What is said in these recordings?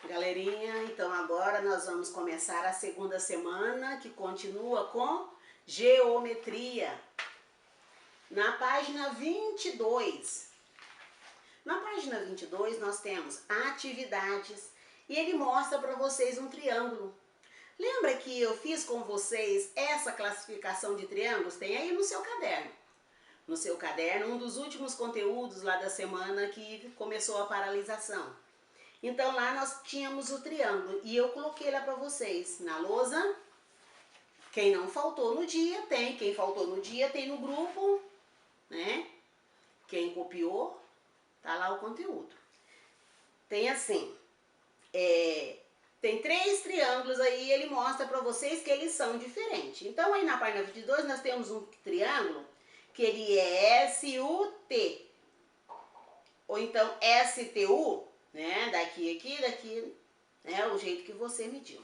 Galerinha, então agora nós vamos começar a segunda semana, que continua com geometria. Na página 22. Na página 22 nós temos atividades e ele mostra para vocês um triângulo. Lembra que eu fiz com vocês essa classificação de triângulos? Tem aí no seu caderno. No seu caderno, um dos últimos conteúdos lá da semana que começou a paralisação. Então lá nós tínhamos o triângulo e eu coloquei lá para vocês na lousa. Quem não faltou no dia tem, quem faltou no dia tem no grupo, né? Quem copiou, tá lá o conteúdo. Tem assim, tem 3 triângulos aí, ele mostra para vocês que eles são diferentes. Então aí na página 22 nós temos um triângulo que ele é SUT, ou então STU, né? Daqui, aqui, daqui, né? O jeito que você mediu.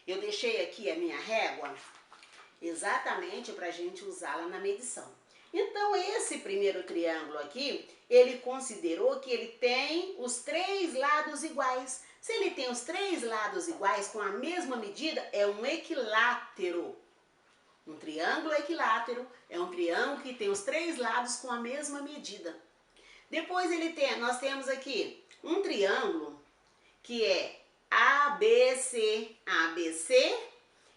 Eu deixei aqui a minha régua exatamente para a gente usá-la na medição. Então esse primeiro triângulo aqui, ele considerou que ele tem os 3 lados iguais. Se ele tem os 3 lados iguais com a mesma medida, é um equilátero. Um triângulo equilátero é um triângulo que tem os 3 lados com a mesma medida. Depois nós temos aqui um triângulo que é ABC. ABC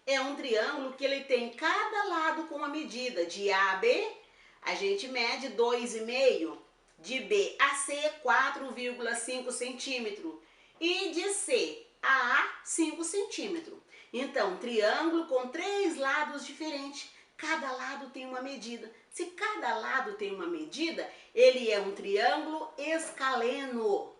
é um triângulo que ele tem cada lado com a medida de A a B, a gente mede 2,5, de B a C 4,5 centímetros e de C a A 5 centímetros. Então, triângulo com 3 lados diferentes, cada lado tem uma medida. Se cada lado tem uma medida, ele é um triângulo escaleno.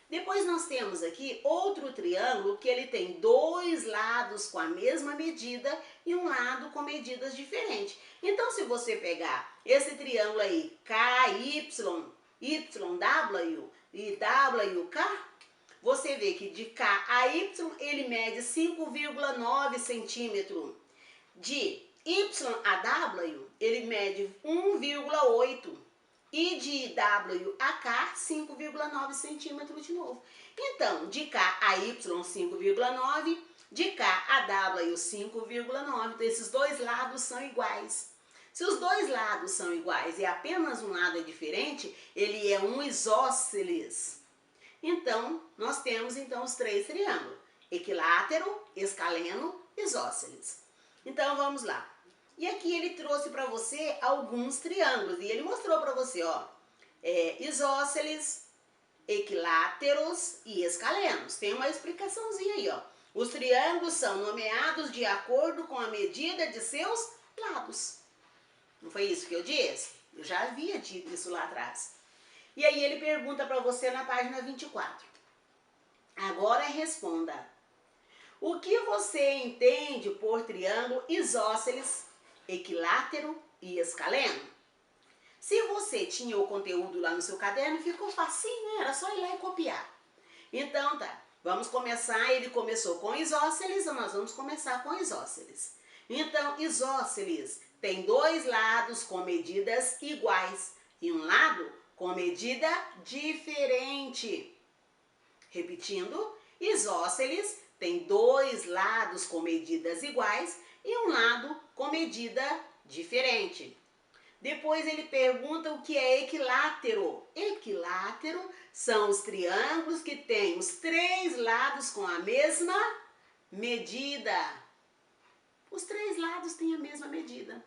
Depois nós temos aqui outro triângulo que ele tem 2 lados com a mesma medida e um lado com medidas diferentes. Então, se você pegar esse triângulo aí, KY, YW e WK, você vê que de K a Y ele mede 5,9 centímetros. De Y a W ele mede 1,8. E de W a K, 5,9 centímetros de novo. Então, de K a Y, 5,9, de K a W, 5,9. Então, esses 2 lados são iguais. Se os 2 lados são iguais e apenas um lado é diferente, ele é um isósceles. Então, nós temos os 3 triângulos: equilátero, escaleno, isósceles. Então, vamos lá. E aqui ele trouxe para você alguns triângulos. E ele mostrou para você, ó, isósceles, equiláteros e escalenos. Tem uma explicaçãozinha aí, ó. Os triângulos são nomeados de acordo com a medida de seus lados. Não foi isso que eu disse? Eu já havia dito isso lá atrás. E aí ele pergunta para você na página 24. Agora responda. O que você entende por triângulo isósceles, equilátero e escaleno? Se você tinha o conteúdo lá no seu caderno, ficou facinho, né? Era só ir lá e copiar. Então tá, vamos começar. Ele começou com isósceles, então nós vamos começar com isósceles. Então, isósceles tem 2 lados com medidas iguais e um lado com medida diferente. Repetindo, isósceles tem 2 lados com medidas iguais e um lado com medida diferente. Depois ele pergunta o que é equilátero. Equilátero são os triângulos que têm os 3 lados com a mesma medida. Os 3 lados têm a mesma medida.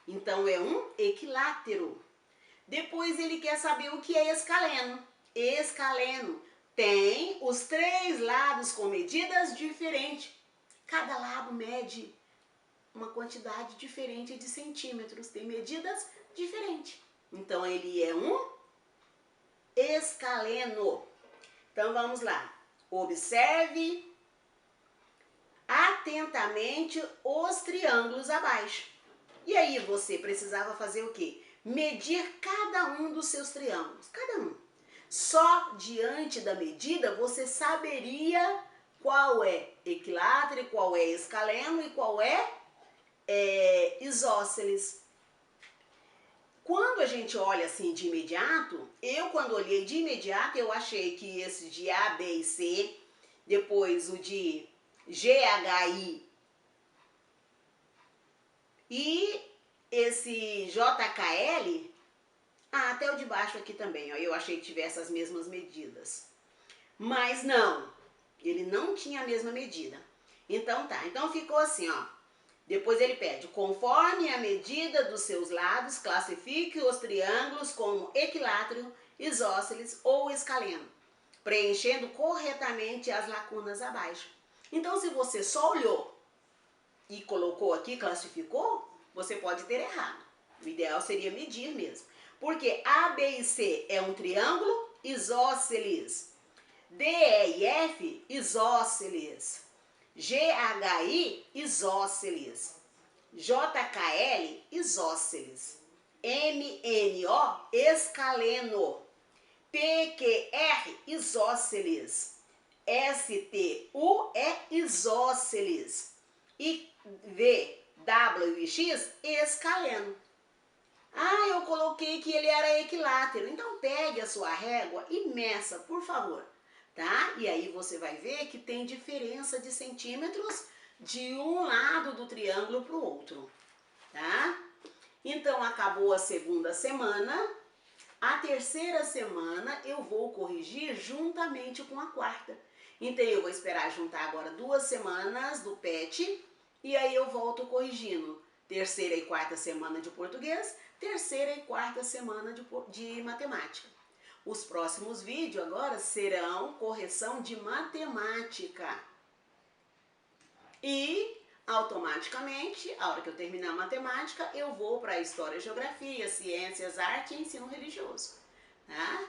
Então é um equilátero. Depois ele quer saber o que é escaleno. Escaleno tem os 3 lados com medidas diferentes. Cada lado mede uma quantidade diferente de centímetros, tem medidas diferentes. Então, ele é um escaleno. Então, vamos lá. Observe atentamente os triângulos abaixo. E aí, você precisava fazer o quê? Medir cada um dos seus triângulos, cada um. Só diante da medida você saberia qual é equilátero, qual é escaleno e qual é isósceles. Quando a gente olha assim de imediato, quando olhei de imediato, eu achei que esse de A, B e C depois o de GHI e esse JKL, até o de baixo aqui também, ó, eu achei que tivesse as mesmas medidas. Mas não, ele não tinha a mesma medida. Então tá, então ficou assim, ó. Depois ele pede, conforme a medida dos seus lados, classifique os triângulos como equilátero, isósceles ou escaleno, preenchendo corretamente as lacunas abaixo. Então, se você só olhou e colocou aqui, classificou, você pode ter errado. O ideal seria medir mesmo. Porque A, B e C é um triângulo isósceles. D, E e F, isósceles. GHI, isósceles. JKL, isósceles. MNO, escaleno. PQR, isósceles. STU é isósceles. E V, W e X, escaleno. Ah, eu coloquei que ele era equilátero. Então pegue a sua régua e meça, por favor. Tá? E aí você vai ver que tem diferença de centímetros de um lado do triângulo para o outro. Tá? Então acabou a segunda semana. A terceira semana eu vou corrigir juntamente com a quarta. Então eu vou esperar juntar agora 2 semanas do PET e aí eu volto corrigindo. Terceira e quarta semana de português, terceira e quarta semana de matemática. Os próximos vídeos agora serão correção de matemática. E automaticamente, a hora que eu terminar a matemática, eu vou para História, Geografia, Ciências, Arte e Ensino Religioso. Tá?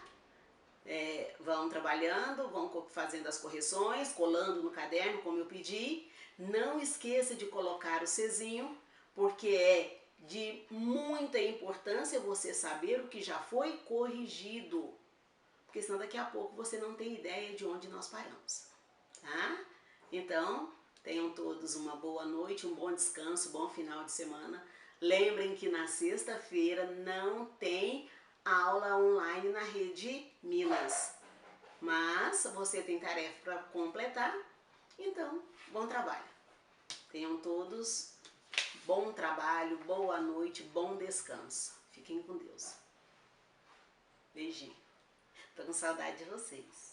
Vão trabalhando, vão fazendo as correções, colando no caderno, como eu pedi. Não esqueça de colocar o Czinho, porque é de muita importância você saber o que já foi corrigido. Porque senão daqui a pouco você não tem ideia de onde nós paramos. Tá? Então, tenham todos uma boa noite, um bom descanso, bom final de semana. Lembrem que na sexta-feira não tem aula online na Rede Minas. Mas você tem tarefa para completar, então, bom trabalho. Tenham todos bom trabalho, boa noite, bom descanso. Fiquem com Deus. Beijinho. Tô com saudade de vocês.